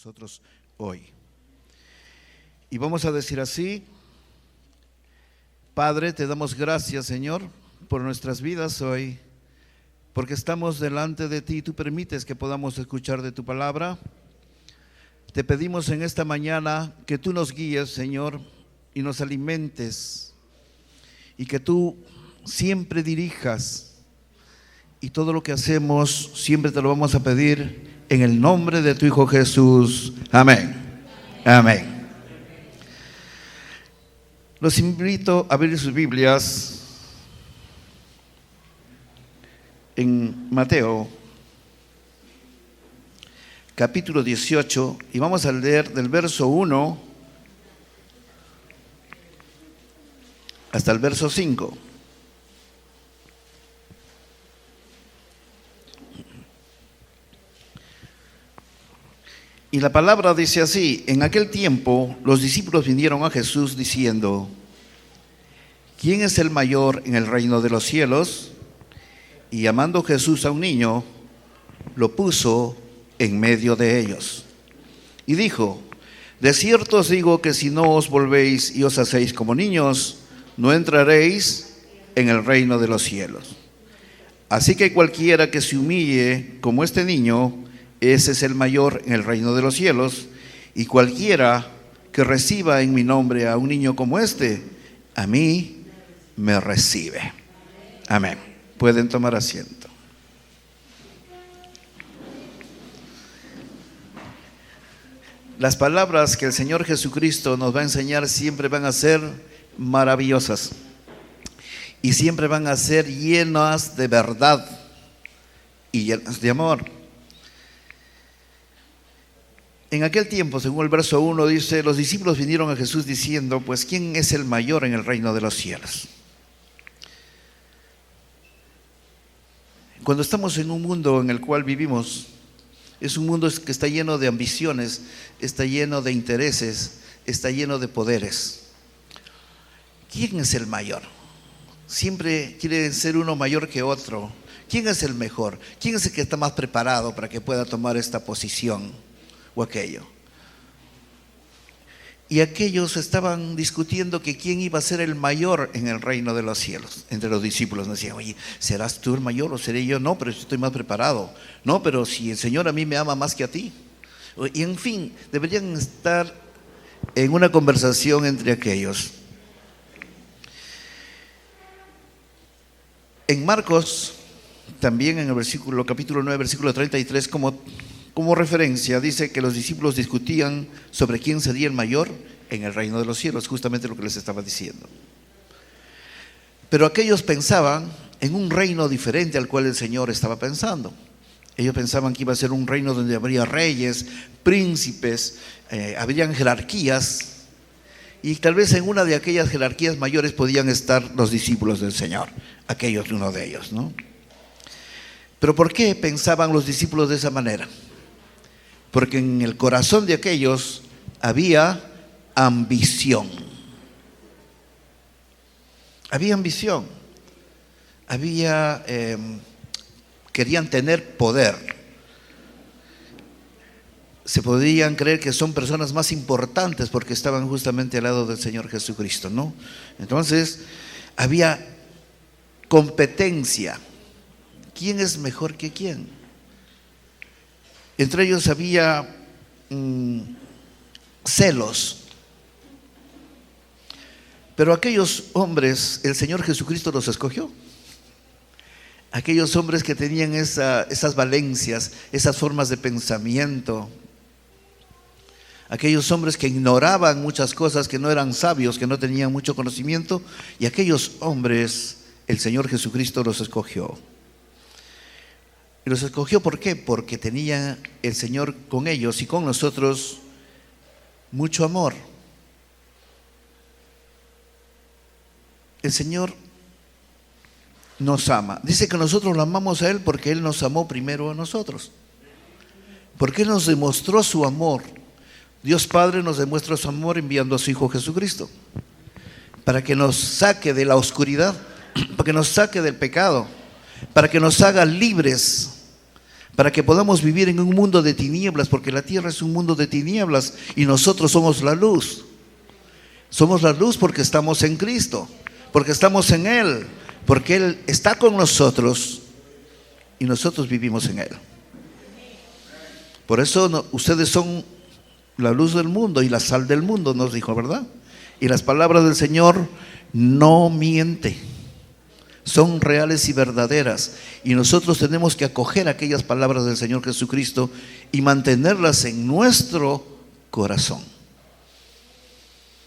nosotros hoy. Y vamos a decir así: Padre, te damos gracias, Señor, por nuestras vidas hoy, porque estamos delante de ti y tú permites que podamos escuchar de tu palabra. Te pedimos en esta mañana que tú nos guíes, Señor, y nos alimentes, y que tú siempre dirijas, y todo lo que hacemos siempre te lo vamos a pedir en el nombre de tu Hijo Jesús. Amén. Amén. Los invito a abrir sus Biblias en Mateo capítulo 18 y vamos a leer del verso 1 hasta el verso 5. Y la palabra dice así: en aquel tiempo los discípulos vinieron a Jesús diciendo: ¿quién es el mayor en el reino de los cielos? Y llamando Jesús a un niño, lo puso en medio de ellos. Y dijo: de cierto os digo que si no os volvéis y os hacéis como niños, no entraréis en el reino de los cielos. Así que cualquiera que se humille como este niño, ese es el mayor en el reino de los cielos. Y cualquiera que reciba en mi nombre a un niño como este, a mí me recibe. Amén. Pueden tomar asiento. Las palabras que el Señor Jesucristo nos va a enseñar siempre van a ser maravillosas y siempre van a ser llenas de verdad y llenas de amor. En aquel tiempo, según el verso 1, dice: los discípulos vinieron a Jesús diciendo, pues ¿quién es el mayor en el reino de los cielos? Cuando estamos en un mundo en el cual vivimos, es un mundo que está lleno de ambiciones, está lleno de intereses, está lleno de poderes. ¿Quién es el mayor? Siempre quiere ser uno mayor que otro. ¿Quién es el mejor? ¿Quién es el que está más preparado para que pueda tomar esta posición o aquello? Y aquellos estaban discutiendo que quién iba a ser el mayor en el reino de los cielos. Entre los discípulos decían: oye, ¿serás tú el mayor o seré yo? No, pero yo estoy más preparado. No, pero si el Señor a mí me ama más que a ti. Y en fin, deberían estar en una conversación entre aquellos. En Marcos, también en el capítulo 9, versículo 33, como referencia, dice que los discípulos discutían sobre quién sería el mayor en el reino de los cielos, justamente lo que les estaba diciendo. Pero aquellos pensaban en un reino diferente al cual el Señor estaba pensando. Ellos pensaban que iba a ser un reino donde habría reyes, príncipes, habrían jerarquías, y tal vez en una de aquellas jerarquías mayores podían estar los discípulos del Señor, aquellos, uno de ellos, ¿no? Pero ¿por qué pensaban los discípulos de esa manera? Porque en el corazón de aquellos había ambición. Había ambición. Querían tener poder. Se podían creer que son personas más importantes porque estaban justamente al lado del Señor Jesucristo, ¿no? Entonces, había competencia. ¿Quién es mejor que quién? Entre ellos había celos. Pero aquellos hombres, el Señor Jesucristo los escogió. Aquellos hombres que tenían esas valencias, esas formas de pensamiento. Aquellos hombres que ignoraban muchas cosas, que no eran sabios, que no tenían mucho conocimiento. Y aquellos hombres, el Señor Jesucristo los escogió. Y los escogió, ¿por qué? Porque tenía el Señor con ellos y con nosotros mucho amor. El Señor nos ama. Dice que nosotros lo amamos a Él porque Él nos amó primero a nosotros. Porque Él nos demostró su amor. Dios Padre nos demuestra su amor enviando a su Hijo Jesucristo para que nos saque de la oscuridad, para que nos saque del pecado, para que nos haga libres, para que podamos vivir en un mundo de tinieblas, porque la tierra es un mundo de tinieblas y nosotros somos la luz. Somos la luz porque estamos en Cristo, porque estamos en Él, porque Él está con nosotros y nosotros vivimos en Él. Por eso ustedes son la luz del mundo y la sal del mundo, nos dijo, ¿verdad? Y las palabras del Señor no miente, son reales y verdaderas. Y nosotros tenemos que acoger aquellas palabras del Señor Jesucristo y mantenerlas en nuestro corazón.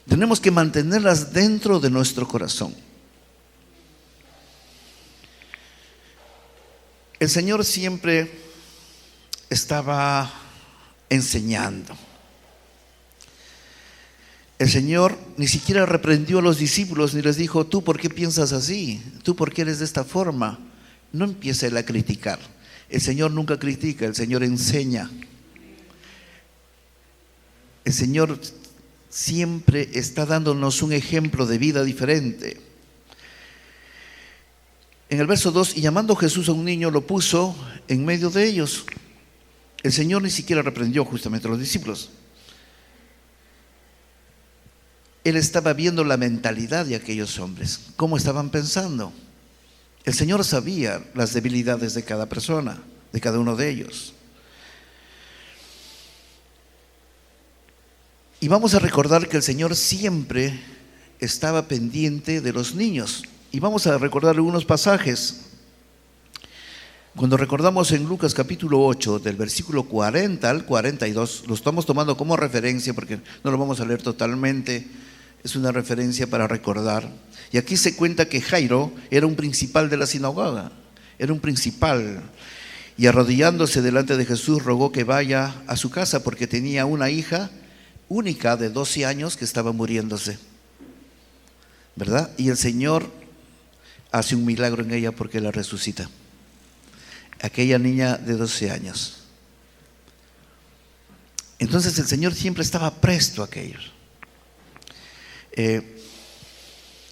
Tenemos que mantenerlas dentro de nuestro corazón. El Señor siempre estaba enseñando. El Señor ni siquiera reprendió a los discípulos ni les dijo: tú ¿por qué piensas así? ¿Tú por qué eres de esta forma? No empiece Él a criticar. El Señor nunca critica, el Señor enseña. El Señor siempre está dándonos un ejemplo de vida diferente. En el verso 2, y llamando Jesús a un niño, lo puso en medio de ellos. El Señor ni siquiera reprendió justamente a los discípulos. Él estaba viendo la mentalidad de aquellos hombres, cómo estaban pensando. El Señor sabía las debilidades de cada persona, de cada uno de ellos. Y vamos a recordar que el Señor siempre estaba pendiente de los niños. Y vamos a recordar algunos pasajes. Cuando recordamos en Lucas capítulo 8, del versículo 40 al 42, lo estamos tomando como referencia porque no lo vamos a leer totalmente. Es una referencia para recordar. Y aquí se cuenta que Jairo era un principal de la sinagoga, era un principal. Y arrodillándose delante de Jesús rogó que vaya a su casa porque tenía una hija única de 12 años que estaba muriéndose, ¿verdad? Y el Señor hace un milagro en ella porque la resucita. Aquella niña de 12 años. Entonces el Señor siempre estaba presto a aquellos.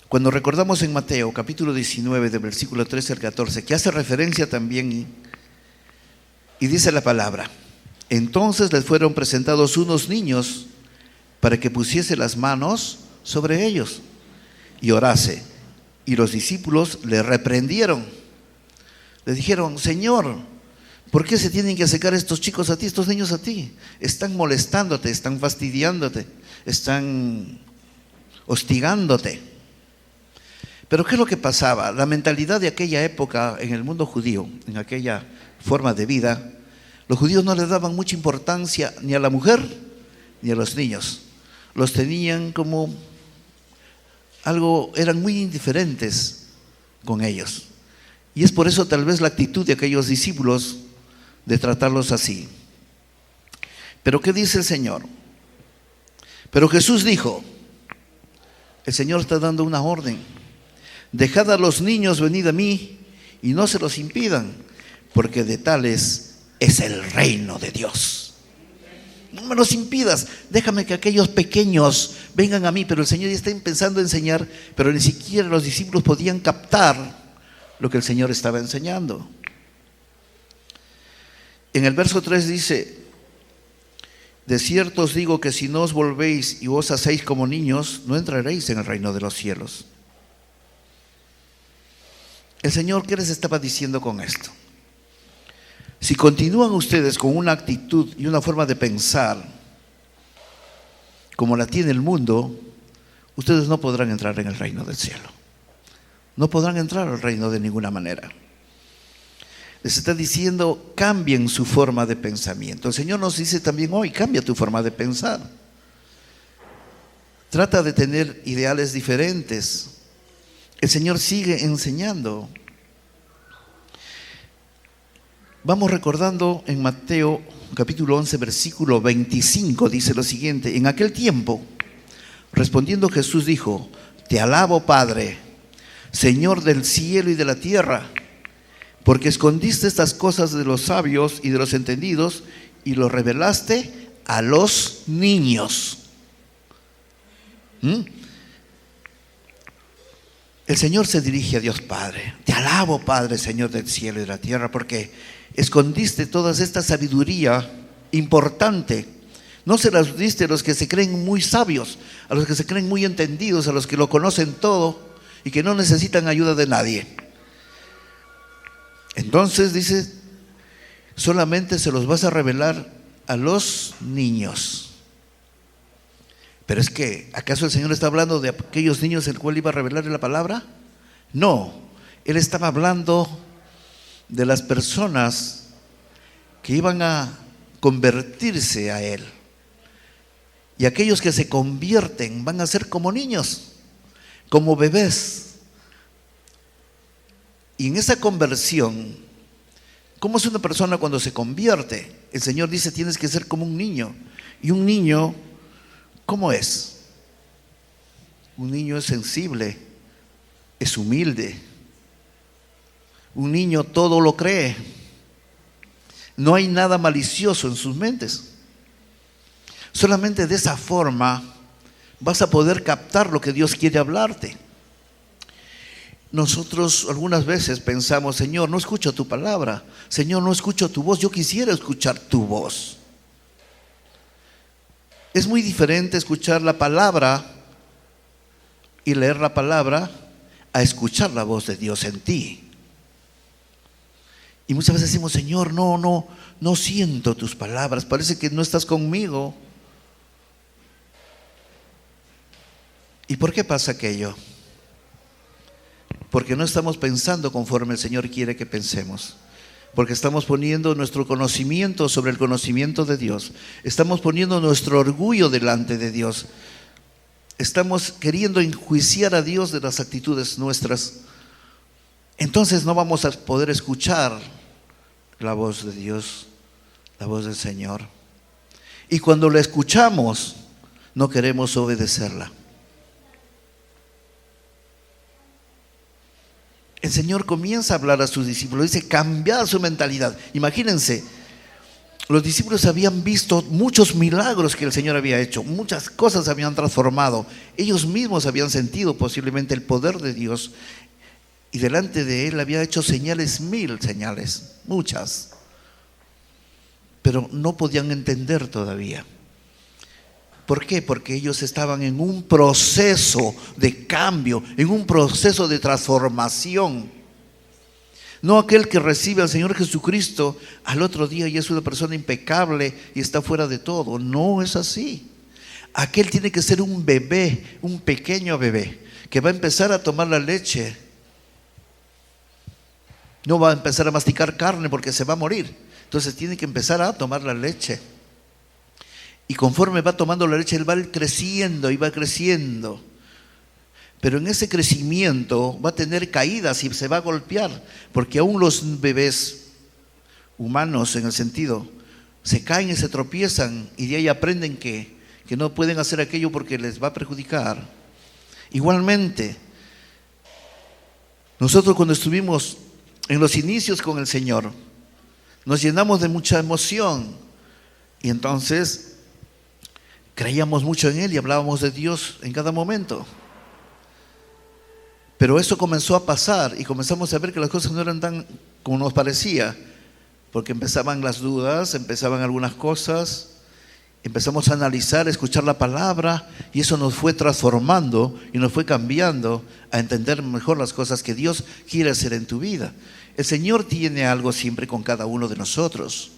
Cuando recordamos en Mateo capítulo 19 del versículo 13 al 14, que hace referencia también y dice la palabra: entonces les fueron presentados unos niños para que pusiese las manos sobre ellos y orase, y los discípulos le reprendieron. Le dijeron: Señor, ¿por qué se tienen que acercar estos chicos a ti, estos niños a ti? Están molestándote, están fastidiándote, están hostigándote. Pero ¿qué es lo que pasaba? La mentalidad de aquella época en el mundo judío, en aquella forma de vida, los judíos no le daban mucha importancia ni a la mujer ni a los niños. Los tenían como algo, eran muy indiferentes con ellos. Y es por eso tal vez la actitud de aquellos discípulos de tratarlos así. Pero ¿qué dice el Señor? Pero Jesús dijo, el Señor está dando una orden: dejad a los niños venid a mí y no se los impidan, porque de tales es el reino de Dios. No me los impidas, déjame que aquellos pequeños vengan a mí. Pero el Señor ya está empezando a enseñar, pero ni siquiera los discípulos podían captar lo que el Señor estaba enseñando. En el verso 3 dice: de cierto os digo que si no os volvéis y os hacéis como niños, no entraréis en el reino de los cielos. El Señor, ¿qué les estaba diciendo con esto? Si continúan ustedes con una actitud y una forma de pensar como la tiene el mundo, ustedes no podrán entrar en el reino del cielo. No podrán entrar al reino de ninguna manera. Les está diciendo: cambien su forma de pensamiento. El Señor nos dice también hoy: cambia tu forma de pensar. Trata de tener ideales diferentes. El Señor sigue enseñando. Vamos recordando en Mateo capítulo 11 versículo 25, dice lo siguiente: en aquel tiempo, respondiendo Jesús dijo: te alabo, Padre, Señor del cielo y de la tierra, porque escondiste estas cosas de los sabios y de los entendidos y lo revelaste a los niños. El Señor se dirige a Dios Padre: te alabo, Padre, Señor del cielo y de la tierra, porque escondiste toda esta sabiduría importante. No se las diste a los que se creen muy sabios, a los que se creen muy entendidos, a los que lo conocen todo y que no necesitan ayuda de nadie. Entonces dice, solamente se los vas a revelar a los niños. Pero es que, ¿acaso el Señor está hablando de aquellos niños el cual iba a revelarle la palabra? No, Él estaba hablando de las personas que iban a convertirse a Él. Y aquellos que se convierten van a ser como niños, como bebés. Y en esa conversión, ¿cómo es una persona cuando se convierte? El Señor dice, tienes que ser como un niño. Y un niño, ¿cómo es? Un niño es sensible, es humilde. Un niño todo lo cree. No hay nada malicioso en sus mentes. Solamente de esa forma vas a poder captar lo que Dios quiere hablarte. Nosotros algunas veces pensamos, Señor, no escucho tu palabra. Señor, no escucho tu voz. Yo quisiera escuchar tu voz. Es muy diferente escuchar la palabra y leer la palabra a escuchar la voz de Dios en ti. Y muchas veces decimos, Señor, no siento tus palabras. Parece que no estás conmigo. ¿Y por qué pasa aquello? Porque no estamos pensando conforme el Señor quiere que pensemos. Porque estamos poniendo nuestro conocimiento sobre el conocimiento de Dios. Estamos poniendo nuestro orgullo delante de Dios. Estamos queriendo enjuiciar a Dios de las actitudes nuestras. Entonces no vamos a poder escuchar la voz de Dios, la voz del Señor. Y cuando la escuchamos, no queremos obedecerla. El Señor comienza a hablar a sus discípulos, dice, cambiad su mentalidad. Imagínense, los discípulos habían visto muchos milagros que el Señor había hecho, muchas cosas habían transformado. Ellos mismos habían sentido posiblemente el poder de Dios y delante de Él había hecho señales, 1000 señales, muchas. Pero no podían entender todavía. ¿Por qué? Porque ellos estaban en un proceso de cambio, en un proceso de transformación. No aquel que recibe al Señor Jesucristo al otro día y es una persona impecable y está fuera de todo. No es así. Aquel tiene que ser un bebé, un pequeño bebé, que va a empezar a tomar la leche. No va a empezar a masticar carne porque se va a morir. Entonces tiene que empezar a tomar la leche. Y conforme va tomando la leche, él va a ir creciendo y va creciendo. Pero en ese crecimiento va a tener caídas y se va a golpear. Porque aún los bebés humanos, en el sentido, se caen y se tropiezan y de ahí aprenden que no pueden hacer aquello porque les va a perjudicar. Igualmente, nosotros cuando estuvimos en los inicios con el Señor, nos llenamos de mucha emoción y entonces creíamos mucho en Él y hablábamos de Dios en cada momento. Pero eso comenzó a pasar y comenzamos a ver que las cosas no eran tan como nos parecía, porque empezaban las dudas, empezaban algunas cosas, empezamos a analizar, a escuchar la palabra y eso nos fue transformando y nos fue cambiando a entender mejor las cosas que Dios quiere hacer en tu vida. El Señor tiene algo siempre con cada uno de nosotros,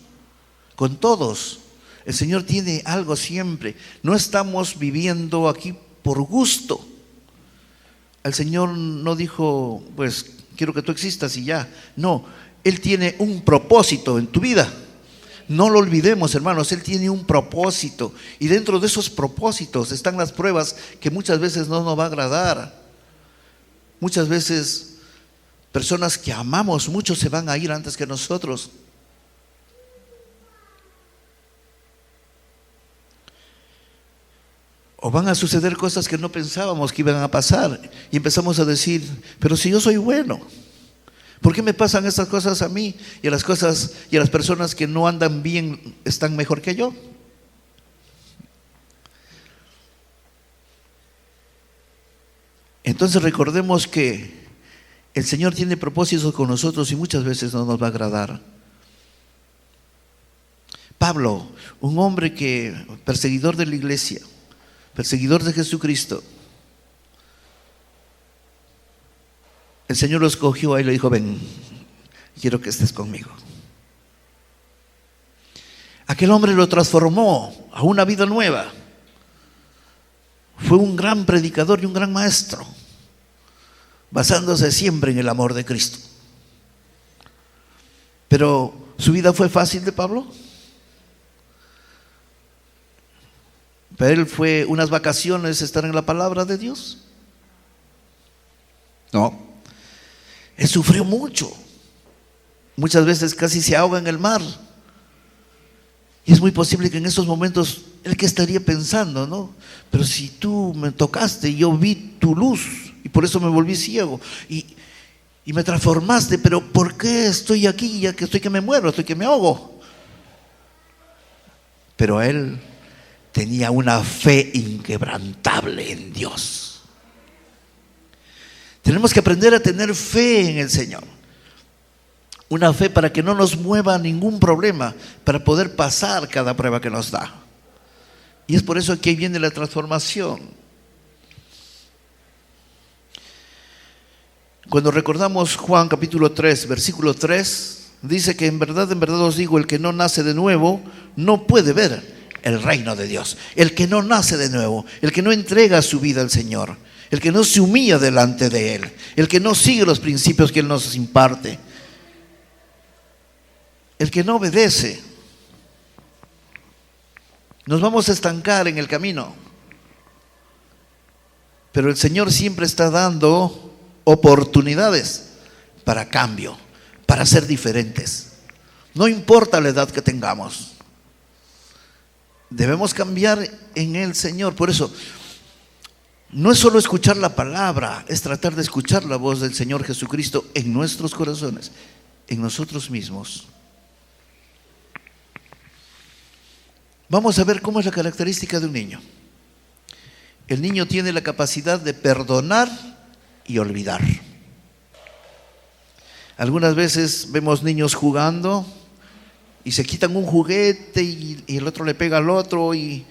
con todos. El Señor tiene algo siempre. No estamos viviendo aquí por gusto. El Señor no dijo, pues quiero que tú existas y ya. No, Él tiene un propósito en tu vida. No lo olvidemos, hermanos, Él tiene un propósito. Y dentro de esos propósitos están las pruebas que muchas veces no nos va a agradar. Muchas veces personas que amamos mucho se van a ir antes que nosotros. O van a suceder cosas que no pensábamos que iban a pasar. Y empezamos a decir, pero si yo soy bueno, ¿por qué me pasan estas cosas a mí? Y a las personas que no andan bien están mejor que yo. Entonces recordemos que el Señor tiene propósitos con nosotros y muchas veces no nos va a agradar. Pablo, un hombre perseguidor de la iglesia, perseguidor de Jesucristo, el Señor lo escogió y le dijo: ven, quiero que estés conmigo. Aquel hombre lo transformó a una vida nueva. Fue un gran predicador y un gran maestro, basándose siempre en el amor de Cristo. Pero ¿su vida fue fácil de Pablo? Para él fue unas vacaciones estar en la palabra de Dios. No, él sufrió mucho. Muchas veces casi se ahoga en el mar. Y es muy posible que en esos momentos él que estaría pensando, ¿no? Pero si tú me tocaste, yo vi tu luz y por eso me volví ciego y me transformaste, pero ¿por qué estoy aquí ya que estoy que me muero, estoy que me ahogo? Pero él tenía una fe inquebrantable en Dios. Tenemos que aprender a tener fe en el Señor. Una fe para que no nos mueva ningún problema, para poder pasar cada prueba que nos da. Y es por eso que ahí viene la transformación. Cuando recordamos Juan capítulo 3, versículo 3, dice que en verdad os digo, el que no nace de nuevo no puede ver el reino de Dios. El que no nace de nuevo, el que no entrega su vida al Señor, el que no se humilla delante de Él, el que no sigue los principios que Él nos imparte, el que no obedece, nos vamos a estancar en el camino. Pero el Señor siempre está dando oportunidades para cambio, para ser diferentes. No importa la edad que tengamos, debemos cambiar en el Señor. Por eso, no es solo escuchar la palabra, es tratar de escuchar la voz del Señor Jesucristo en nuestros corazones, en nosotros mismos. Vamos a ver cómo es la característica de un niño. El niño tiene la capacidad de perdonar y olvidar. Algunas veces vemos niños jugando y se quitan un juguete y el otro le pega al otro y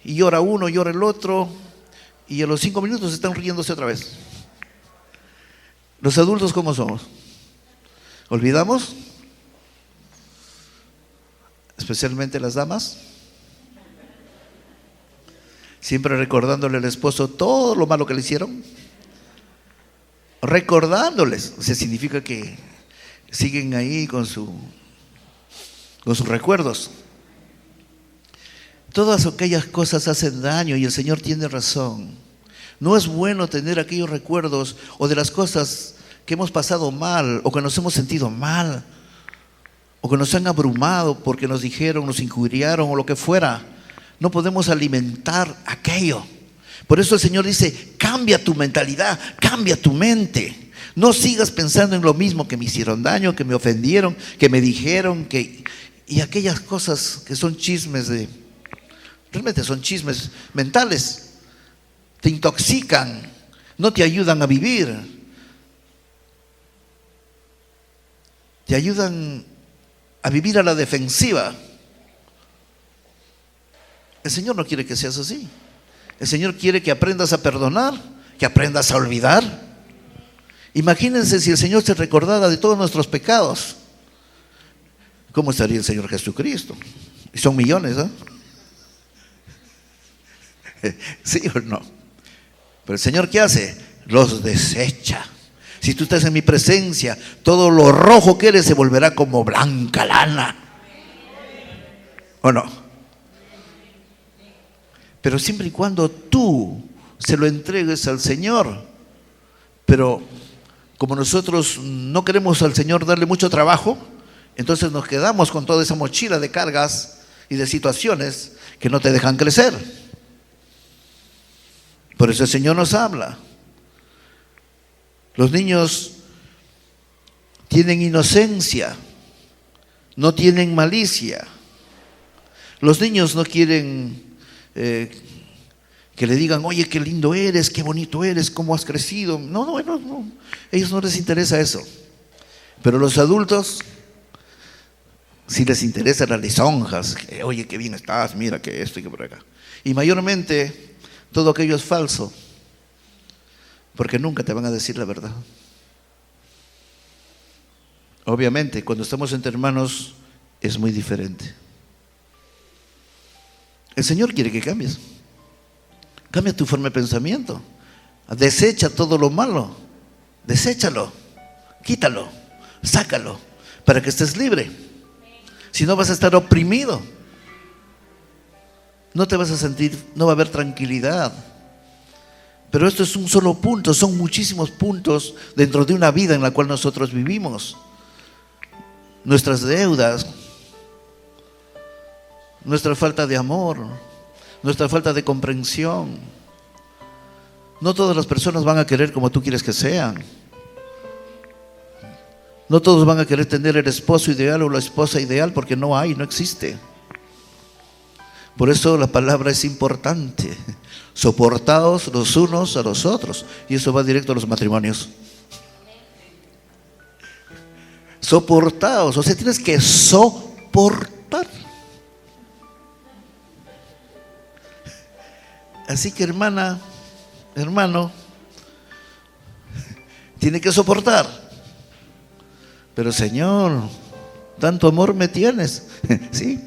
llora uno, llora el otro, y a los 5 minutos están riéndose otra vez. Los adultos, ¿cómo somos? ¿Olvidamos? Especialmente las damas. Siempre recordándole al esposo todo lo malo que le hicieron. Recordándoles. O sea, significa que siguen ahí con sus recuerdos. Todas aquellas cosas hacen daño y el Señor tiene razón. No es bueno tener aquellos recuerdos o de las cosas que hemos pasado mal o que nos hemos sentido mal o que nos han abrumado porque nos dijeron, nos injuriaron o lo que fuera. No podemos alimentar aquello. Por eso el Señor dice: cambia tu mentalidad, cambia tu mente. No sigas pensando en lo mismo, que me hicieron daño, que me ofendieron, que me dijeron, y aquellas cosas que son chismes realmente son chismes mentales. Te intoxican, no te ayudan a vivir. Te ayudan a vivir a la defensiva. El Señor no quiere que seas así. El Señor quiere que aprendas a perdonar, que aprendas a olvidar. Imagínense si el Señor se recordara de todos nuestros pecados. ¿Cómo estaría el Señor Jesucristo? Y son millones, ¿eh? ¿Sí o no? Pero el Señor, ¿qué hace? Los desecha. Si tú estás en mi presencia, todo lo rojo que eres se volverá como blanca lana. ¿O no? Pero siempre y cuando tú se lo entregues al Señor. Pero como nosotros no queremos al Señor darle mucho trabajo, entonces nos quedamos con toda esa mochila de cargas y de situaciones que no te dejan crecer. Por eso el Señor nos habla. Los niños tienen inocencia, no tienen malicia. Los niños no quieren que le digan, oye, qué lindo eres, qué bonito eres, cómo has crecido. No, no, no, no. A ellos no les interesa eso. Pero los adultos sí les interesan las lisonjas. Que, oye, qué bien estás, mira que esto y que por acá. Y mayormente todo aquello es falso, porque nunca te van a decir la verdad. Obviamente, cuando estamos entre hermanos es muy diferente. El Señor quiere que cambies. Cambia tu forma de pensamiento. Desecha todo lo malo. Deséchalo. Quítalo. Sácalo. Para que estés libre. Si no, vas a estar oprimido. No te vas a sentir, no va a haber tranquilidad. Pero esto es un solo punto. Son muchísimos puntos dentro de una vida en la cual nosotros vivimos. Nuestras deudas, nuestra falta de amor, nuestra falta de comprensión. No todas las personas van a querer como tú quieres que sean. No todos van a querer tener el esposo ideal o la esposa ideal, porque no hay, no existe. Por eso la palabra es importante. Soportaos los unos a los otros. Y eso va directo a los matrimonios. Soportaos, o sea, tienes que soportar. Así que hermana, hermano, tiene que soportar. Pero Señor, tanto amor me tienes. Sí,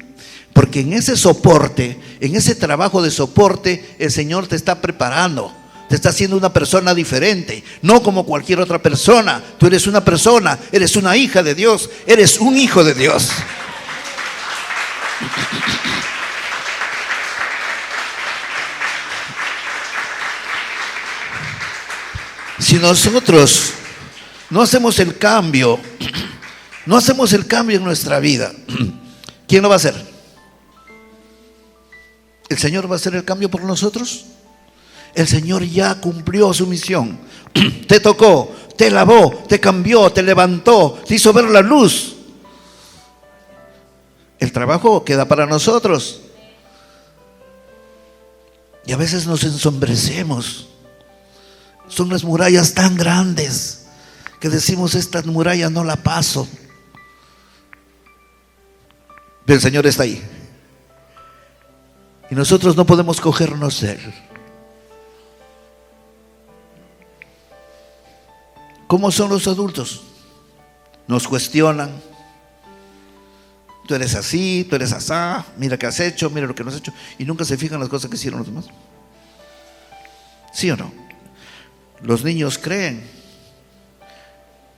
porque en ese soporte, en ese trabajo de soporte, el Señor te está preparando. Te está haciendo una persona diferente, no como cualquier otra persona. Tú eres una persona, eres una hija de Dios, eres un hijo de Dios. Si nosotros no hacemos el cambio, no hacemos el cambio en nuestra vida, ¿quién lo va a hacer? ¿El Señor va a hacer el cambio por nosotros? El Señor ya cumplió su misión. Te tocó, te lavó, te cambió, te levantó, te hizo ver la luz. El trabajo queda para nosotros. Y a veces nos ensombrecemos. Son las murallas tan grandes que decimos, esta muralla no la paso. Pero el Señor está ahí. Y nosotros no podemos cogernos de Él. ¿Cómo son los adultos? Nos cuestionan. Tú eres así, tú eres asá, mira qué has hecho, mira lo que no has hecho. Y nunca se fijan las cosas que hicieron los demás. ¿Sí o no? Los niños creen.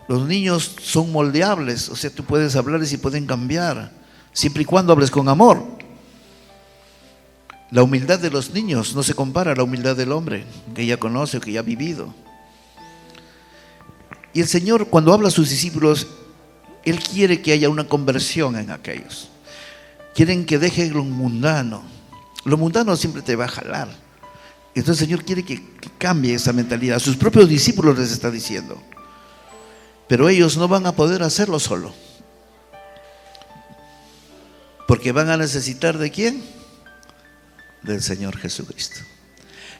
Los niños son moldeables. O sea, tú puedes hablarles y pueden cambiar, siempre y cuando hables con amor. La humildad de los niños no se compara a la humildad del hombre, que ya conoce o que ya ha vivido. Y el Señor, cuando habla a sus discípulos, Él quiere que haya una conversión en aquellos. Quieren que dejen lo mundano. Lo mundano siempre te va a jalar. Entonces el Señor quiere que cambie esa mentalidad. A sus propios discípulos les está diciendo. Pero ellos no van a poder hacerlo solo. Porque van a necesitar ¿de quién? Del Señor Jesucristo.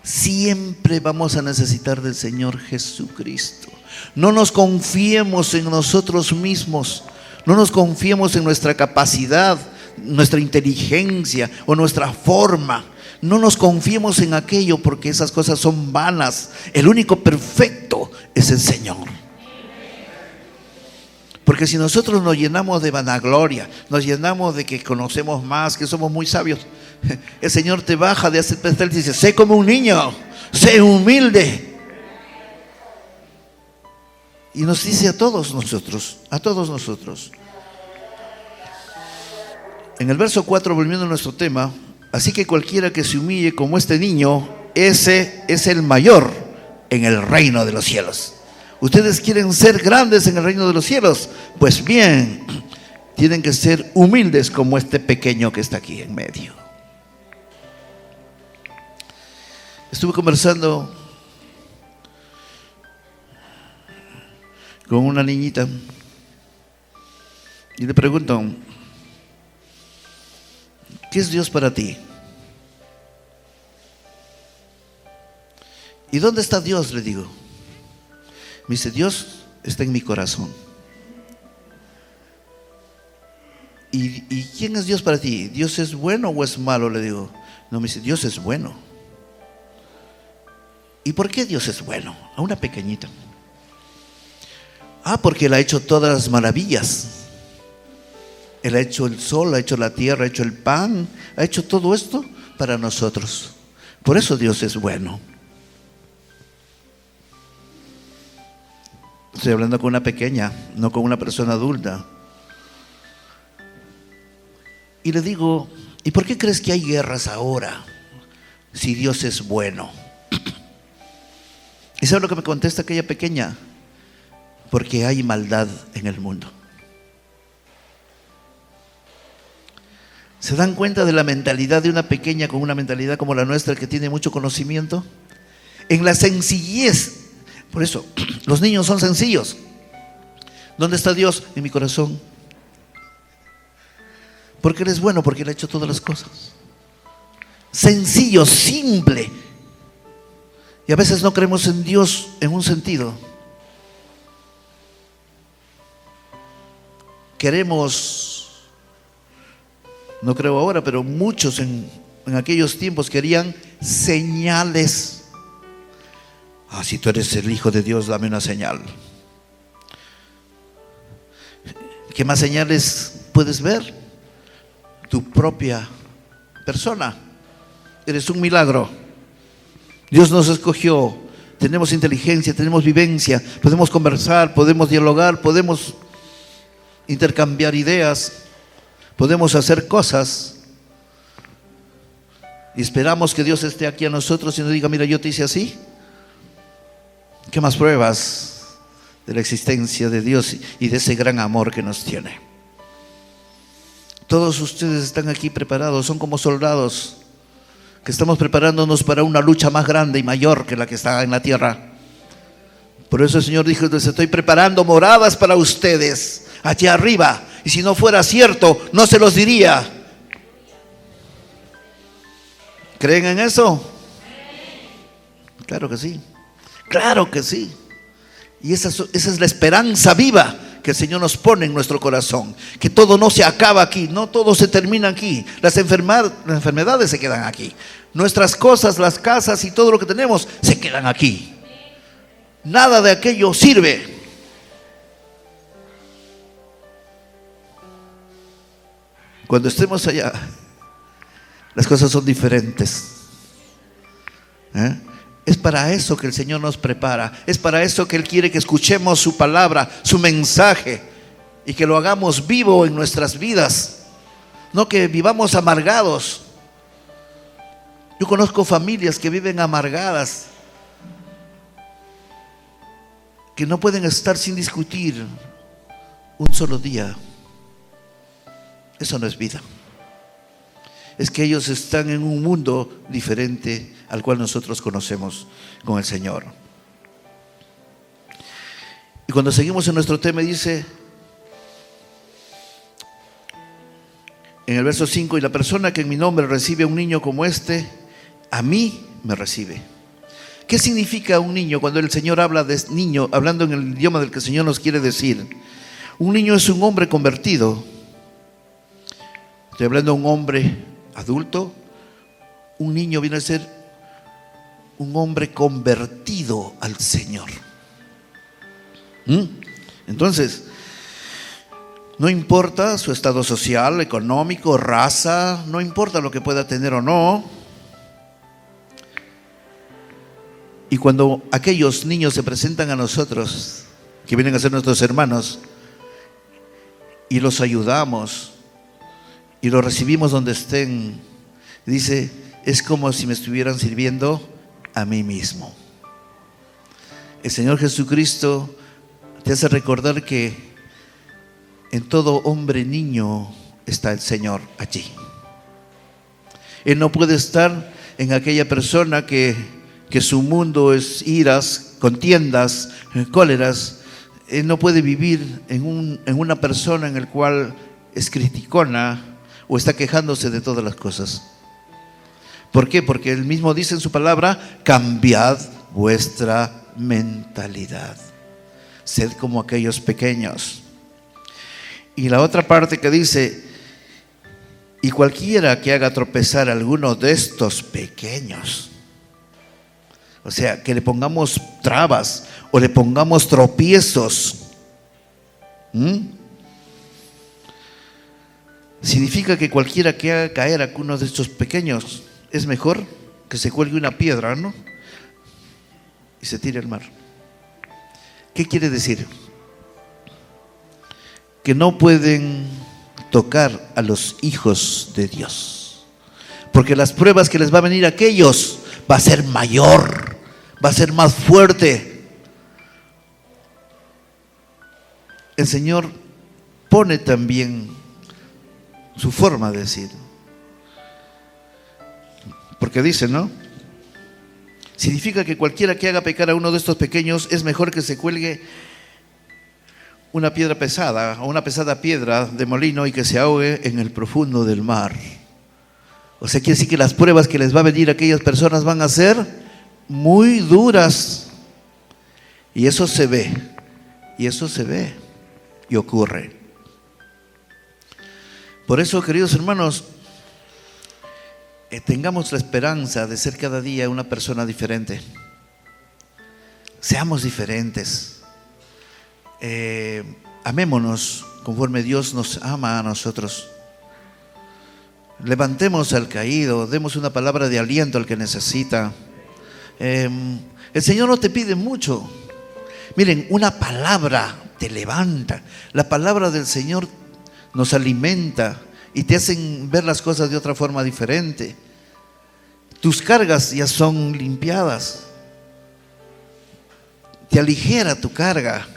Siempre vamos a necesitar del Señor Jesucristo. No nos confiemos en nosotros mismos. No nos confiemos en nuestra capacidad, nuestra inteligencia o nuestra forma. No nos confiemos en aquello, porque esas cosas son vanas. El único perfecto es el Señor. Porque si nosotros nos llenamos de vanagloria, nos llenamos de que conocemos más, que somos muy sabios, el Señor te baja de hacer pensar y dice, sé como un niño, sé humilde. Y nos dice a todos nosotros, en el verso 4, volviendo a nuestro tema, así que cualquiera que se humille como este niño, ese es el mayor en el reino de los cielos. ¿Ustedes quieren ser grandes en el reino de los cielos? Pues bien, tienen que ser humildes como este pequeño que está aquí en medio. Estuve conversando con una niñita y le pregunto, ¿qué es Dios para ti? ¿Y dónde está Dios?, le digo. Me dice, Dios está en mi corazón. ¿Y quién es Dios para ti? ¿Dios es bueno o es malo?, le digo. No, me dice, Dios es bueno. ¿Y por qué Dios es bueno? A una pequeñita. Porque Él ha hecho todas las maravillas. Él ha hecho el sol, ha hecho la tierra, ha hecho el pan, ha hecho todo esto para nosotros. Por eso Dios es bueno. Estoy hablando con una pequeña, no con una persona adulta. Y le digo, ¿y por qué crees que hay guerras ahora si Dios es bueno? ¿Y sabe lo que me contesta aquella pequeña? Porque hay maldad en el mundo. ¿Se dan cuenta de la mentalidad de una pequeña con una mentalidad como la nuestra, que tiene mucho conocimiento? En la sencillez. Por eso, los niños son sencillos. ¿Dónde está Dios? En mi corazón. Porque Él es bueno, porque Él ha hecho todas las cosas. Sencillo, simple. Y a veces no creemos en Dios en un sentido. Queremos, no creo ahora, pero muchos en aquellos tiempos querían señales. Si tú eres el Hijo de Dios, dame una señal. ¿Qué más señales puedes ver? Tu propia persona. Eres un milagro. Dios nos escogió. Tenemos inteligencia, tenemos vivencia, podemos conversar, podemos dialogar, podemos intercambiar ideas, podemos hacer cosas. Y esperamos que Dios esté aquí a nosotros y nos diga, mira, yo te hice así. ¿Qué más pruebas de la existencia de Dios y de ese gran amor que nos tiene? Todos ustedes están aquí preparados, son como soldados que estamos preparándonos para una lucha más grande y mayor que la que está en la tierra. Por eso el Señor dijo, les estoy preparando moradas para ustedes allá arriba, y si no fuera cierto, no se los diría. ¿Creen en eso? Claro que sí. Claro que sí. Y esa es la esperanza viva que el Señor nos pone en nuestro corazón. Que todo no se acaba aquí, no todo se termina aquí. Las enfermedades se quedan aquí. Nuestras cosas, las casas y todo lo que tenemos se quedan aquí. Nada de aquello sirve. Cuando estemos allá, las cosas son diferentes. Es para eso que el Señor nos prepara. Es para eso que Él quiere que escuchemos su palabra, su mensaje, y que lo hagamos vivo en nuestras vidas. No que vivamos amargados. Yo conozco familias que viven amargadas, que no pueden estar sin discutir un solo día. Eso no es vida. Es que ellos están en un mundo diferente al cual nosotros conocemos con el Señor. Y cuando seguimos en nuestro tema dice, en el verso 5, y la persona que en mi nombre recibe a un niño como este, a mí me recibe. ¿Qué significa un niño cuando el Señor habla de niño, hablando en el idioma del que el Señor nos quiere decir? Un niño es un hombre convertido. Estoy hablando de un hombre adulto. Un niño viene a ser un hombre convertido al Señor. Entonces, no importa su estado social, económico, raza, no importa lo que pueda tener o no. Y cuando aquellos niños se presentan a nosotros, que vienen a ser nuestros hermanos, y los ayudamos, y los recibimos donde estén, dice, es como si me estuvieran sirviendo a mí mismo. El Señor Jesucristo te hace recordar que en todo hombre niño está el Señor allí. Él no puede estar en aquella persona que su mundo es iras, contiendas, cóleras. Él no puede vivir en una persona en la cual es criticona o está quejándose de todas las cosas. ¿Por qué? Porque Él mismo dice en su palabra, cambiad vuestra mentalidad. Sed como aquellos pequeños. Y la otra parte que dice: y cualquiera que haga tropezar a alguno de estos pequeños. O sea, que le pongamos trabas o le pongamos tropiezos. Significa que cualquiera que haga caer a uno de estos pequeños es mejor que se cuelgue una piedra, ¿no? Y se tire al mar. ¿Qué quiere decir? Que no pueden tocar a los hijos de Dios, porque las pruebas que les va a venir a aquellos va a ser mayor, va a ser más fuerte. El Señor pone también su forma de decir, porque dice, ¿no? Significa que cualquiera que haga pecar a uno de estos pequeños es mejor que se cuelgue una piedra pesada o una pesada piedra de molino y que se ahogue en el profundo del mar. O sea, quiere decir que las pruebas que les va a venir a aquellas personas van a ser muy duras. Y eso se ve, y ocurre. Por eso, queridos hermanos, tengamos la esperanza de ser cada día una persona diferente. Seamos diferentes. Amémonos conforme Dios nos ama a nosotros. Levantemos al caído, demos una palabra de aliento al que necesita. El Señor no te pide mucho. Miren, una palabra te levanta. La palabra del Señor nos alimenta y te hacen ver las cosas de otra forma diferente. Tus cargas ya son limpiadas. Te aligera tu carga.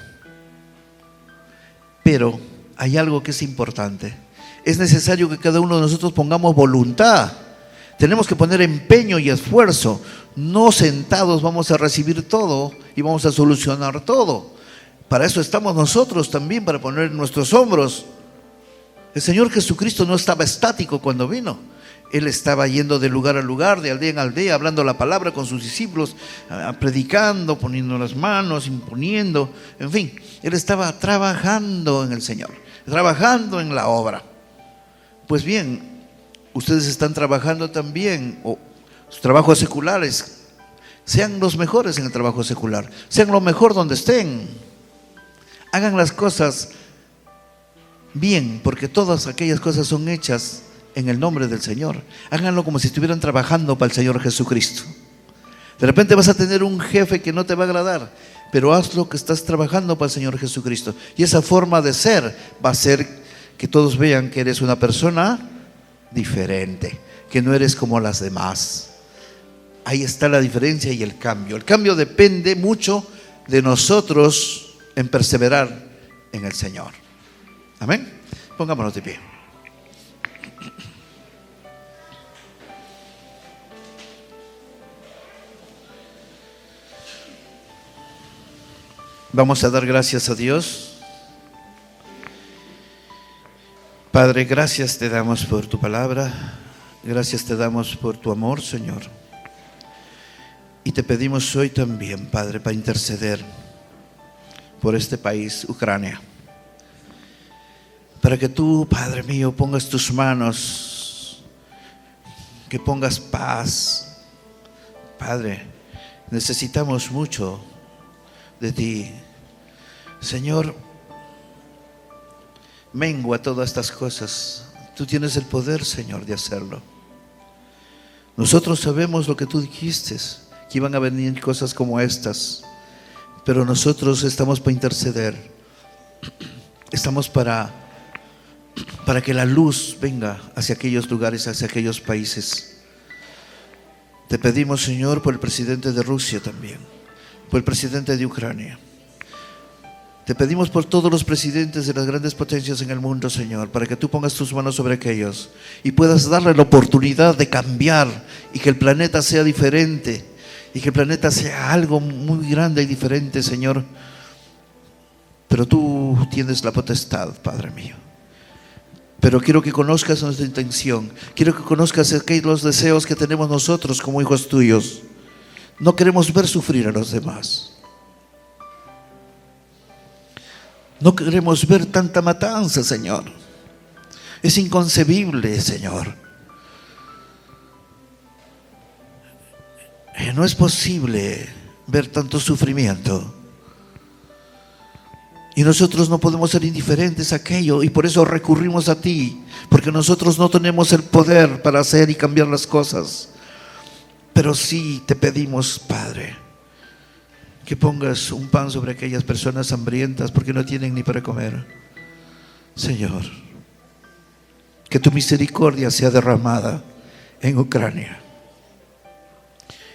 Pero hay algo que es importante. Es necesario que cada uno de nosotros pongamos voluntad. Tenemos que poner empeño y esfuerzo. No sentados vamos a recibir todo y vamos a solucionar todo. Para eso estamos nosotros también, para poner en nuestros hombros. El Señor Jesucristo no estaba estático cuando vino. Él estaba yendo de lugar a lugar, de aldea en aldea, hablando la palabra con sus discípulos, predicando, poniendo las manos, imponiendo, en fin. Él estaba trabajando en el Señor, trabajando en la obra. Pues bien, ustedes están trabajando también, o sus trabajos seculares, sean los mejores en el trabajo secular, sean lo mejor donde estén. Hagan las cosas bien, porque todas aquellas cosas son hechas en el nombre del Señor. Háganlo como si estuvieran trabajando para el Señor Jesucristo. De repente vas a tener un jefe que no te va a agradar, pero haz lo que estás trabajando para el Señor Jesucristo. Y esa forma de ser va a hacer que todos vean que eres una persona diferente, que no eres como las demás. Ahí está la diferencia y el cambio. El cambio depende mucho de nosotros en perseverar en el Señor. Amén. Pongámonos de pie. Vamos a dar gracias a Dios. Padre, gracias te damos por tu palabra. Gracias te damos por tu amor, Señor. Y te pedimos hoy también, Padre, para interceder por este país, Ucrania. Para que tú, Padre mío, pongas tus manos, que pongas paz. Padre, necesitamos mucho de ti. Señor, mengua todas estas cosas. Tú tienes el poder, Señor, de hacerlo. Nosotros sabemos lo que tú dijiste, que iban a venir cosas como estas, pero nosotros estamos para interceder. Estamos para que la luz venga hacia aquellos lugares, hacia aquellos países. Te pedimos, Señor, por el presidente de Rusia también, por el presidente de Ucrania. Te pedimos por todos los presidentes de las grandes potencias en el mundo, Señor, para que tú pongas tus manos sobre aquellos y puedas darle la oportunidad de cambiar y que el planeta sea diferente y que el planeta sea algo muy grande y diferente, Señor. Pero tú tienes la potestad, Padre mío. Pero quiero que conozcas nuestra intención. Quiero que conozcas aquellos deseos que tenemos nosotros como hijos tuyos. No queremos ver sufrir a los demás. No queremos ver tanta matanza, Señor. Es inconcebible, Señor. No es posible ver tanto sufrimiento. Y nosotros no podemos ser indiferentes a aquello, y por eso recurrimos a ti, porque nosotros no tenemos el poder para hacer y cambiar las cosas. Pero sí te pedimos, Padre, que pongas un pan sobre aquellas personas hambrientas porque no tienen ni para comer. Señor, que tu misericordia sea derramada en Ucrania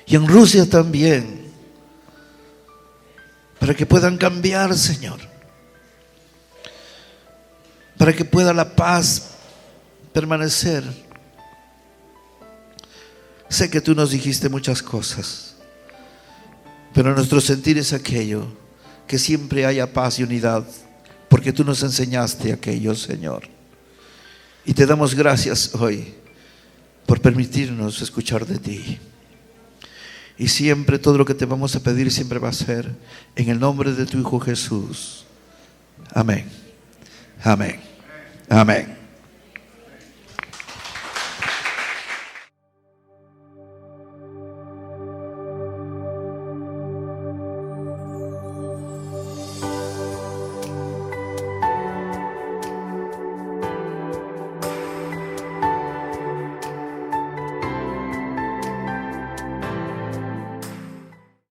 y en Rusia también, para que puedan cambiar, Señor, para que pueda la paz permanecer. Sé que tú nos dijiste muchas cosas, pero nuestro sentir es aquello, que siempre haya paz y unidad, porque tú nos enseñaste aquello, Señor. Y te damos gracias hoy por permitirnos escuchar de ti. Y siempre todo lo que te vamos a pedir siempre va a ser en el nombre de tu Hijo Jesús. Amén. Amén. Amén.